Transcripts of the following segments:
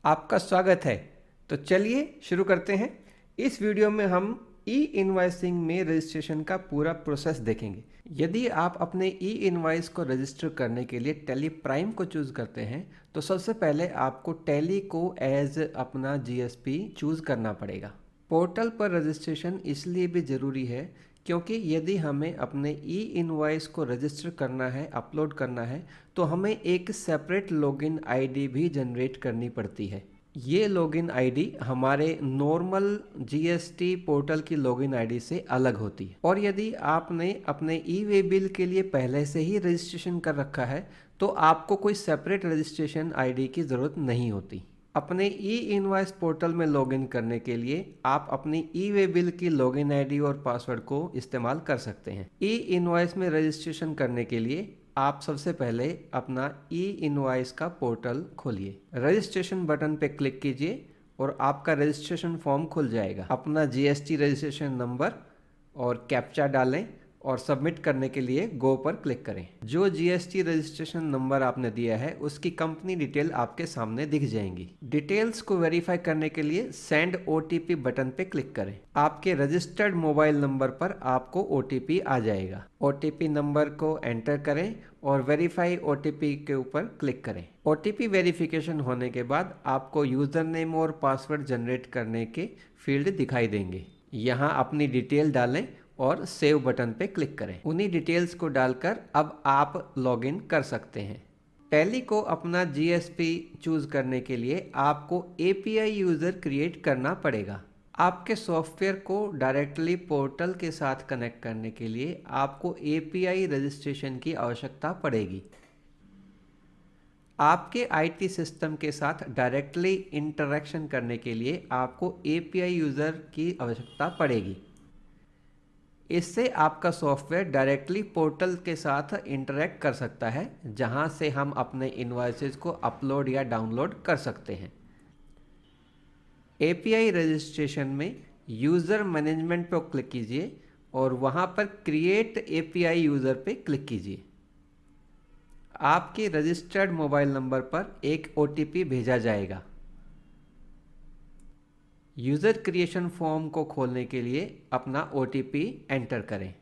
आपका स्वागत है। तो चलिए शुरू करते हैं। इस वीडियो में हम ई इनवॉइसिंग में रजिस्ट्रेशन का पूरा प्रोसेस देखेंगे। यदि आप अपने ई इनवॉइस को रजिस्टर करने के लिए टैली प्राइम को चूज़ करते हैं तो सबसे पहले आपको टैली को एज अपना जीएसपी चूज़ करना पड़ेगा। पोर्टल पर रजिस्ट्रेशन इसलिए भी ज़रूरी है क्योंकि यदि हमें अपने ई इनवॉइस को रजिस्टर करना है, अपलोड करना है, तो हमें एक सेपरेट लॉगिन आईडी भी जनरेट करनी पड़ती है। ये लॉगिन आईडी हमारे नॉर्मल जीएसटी पोर्टल की लॉगिन आईडी से अलग होती है। और यदि आपने अपने ई वे बिल के लिए पहले से ही रजिस्ट्रेशन कर रखा है तो आपको कोई सेपरेट रजिस्ट्रेशन आईडी की ज़रूरत नहीं होती। अपने ई इनवॉइस पोर्टल में लॉगिन करने के लिए आप अपनी ई वे बिल की लॉगिन आईडी और पासवर्ड को इस्तेमाल कर सकते हैं। ई इनवॉइस में रजिस्ट्रेशन करने के लिए आप सबसे पहले अपना ई इनवॉइस का पोर्टल खोलिए, रजिस्ट्रेशन बटन पे क्लिक कीजिए और आपका रजिस्ट्रेशन फॉर्म खुल जाएगा। अपना जीएसटी रजिस्ट्रेशन नंबर और कैप्चा डालें और सबमिट करने के लिए गो पर क्लिक करें। जो जीएसटी रजिस्ट्रेशन नंबर आपने दिया है उसकी कंपनी डिटेल आपके सामने दिख जाएंगी। डिटेल्स को वेरीफाई करने के लिए सेंड ओटीपी बटन पे क्लिक करें। आपके रजिस्टर्ड मोबाइल नंबर पर आपको ओटीपी आ जाएगा। ओटीपी नंबर को एंटर करें और वेरीफाई ओटीपी के ऊपर क्लिक करें। ओटीपी वेरिफिकेशन होने के बाद आपको यूज़र नेम और पासवर्ड जनरेट करने के फील्ड दिखाई देंगे। यहाँ अपनी डिटेल डालें और सेव बटन पे क्लिक करें। उन्हीं डिटेल्स को डालकर अब आप लॉगिन कर सकते हैं। टैली को अपना जीएसपी चूज़ करने के लिए आपको एपीआई यूज़र क्रिएट करना पड़ेगा। आपके सॉफ्टवेयर को डायरेक्टली पोर्टल के साथ कनेक्ट करने के लिए आपको एपीआई रजिस्ट्रेशन की आवश्यकता पड़ेगी। आपके आईटी सिस्टम के साथ डायरेक्टली इंटरेक्शन करने के लिए आपको एपीआई यूज़र की आवश्यकता पड़ेगी। इससे आपका सॉफ्टवेयर डायरेक्टली पोर्टल के साथ इंटरेक्ट कर सकता है, जहां से हम अपने इनवॉइसेस को अपलोड या डाउनलोड कर सकते हैं। एपीआई रजिस्ट्रेशन में यूज़र मैनेजमेंट पर क्लिक कीजिए और वहां पर क्रिएट एपीआई यूज़र पे क्लिक कीजिए। आपके रजिस्टर्ड मोबाइल नंबर पर एक ओटीपी भेजा जाएगा। यूज़र क्रिएशन फॉर्म को खोलने के लिए अपना ओटीपी एंटर करें।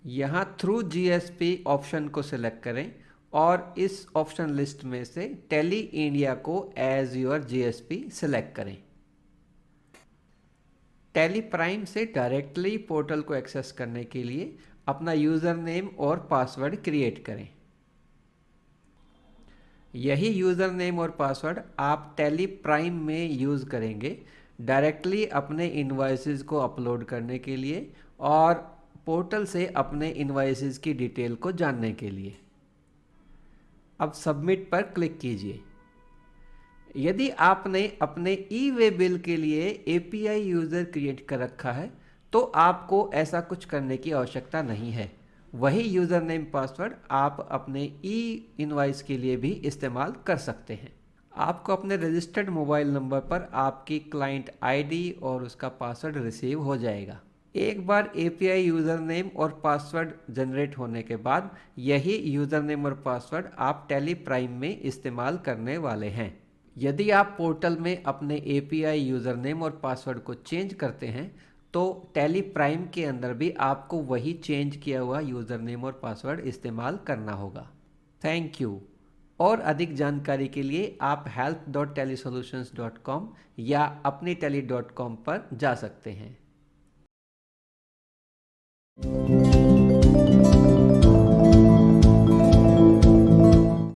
यहाँ थ्रू जीएसपी ऑप्शन को सिलेक्ट करें और इस ऑप्शन लिस्ट में से टैली इंडिया को एज योर जीएसपी सिलेक्ट करें। टैली प्राइम से डायरेक्टली पोर्टल को एक्सेस करने के लिए अपना यूज़र नेम और पासवर्ड क्रिएट करें। यही यूज़र नेम और पासवर्ड आप टैली प्राइम में यूज़ करेंगे डायरेक्टली अपने इनवॉइसेस को अपलोड करने के लिए और पोर्टल से अपने इनवॉइसेस की डिटेल को जानने के लिए। अब सबमिट पर क्लिक कीजिए। यदि आपने अपने ई वे बिल के लिए एपीआई यूज़र क्रिएट कर रखा है तो आपको ऐसा कुछ करने की आवश्यकता नहीं है। वही यूज़र नेम पासवर्ड आप अपने ई इनवॉइस के लिए भी इस्तेमाल कर सकते हैं। आपको अपने रजिस्टर्ड मोबाइल नंबर पर आपकी क्लाइंट आईडी और उसका पासवर्ड रिसीव हो जाएगा। एक बार एपीआई यूज़र नेम और पासवर्ड जनरेट होने के बाद यही यूज़र नेम और पासवर्ड आप टैली प्राइम में इस्तेमाल करने वाले हैं। यदि आप पोर्टल में अपने एपीआई यूज़र नेम और पासवर्ड को चेंज करते हैं तो टैली प्राइम के अंदर भी आपको वही चेंज किया हुआ यूज़र नेम और पासवर्ड इस्तेमाल करना होगा। Thank you. और अधिक जानकारी के लिए आप help.tellysolutions.com या अपनी tally.com पर जा सकते हैं।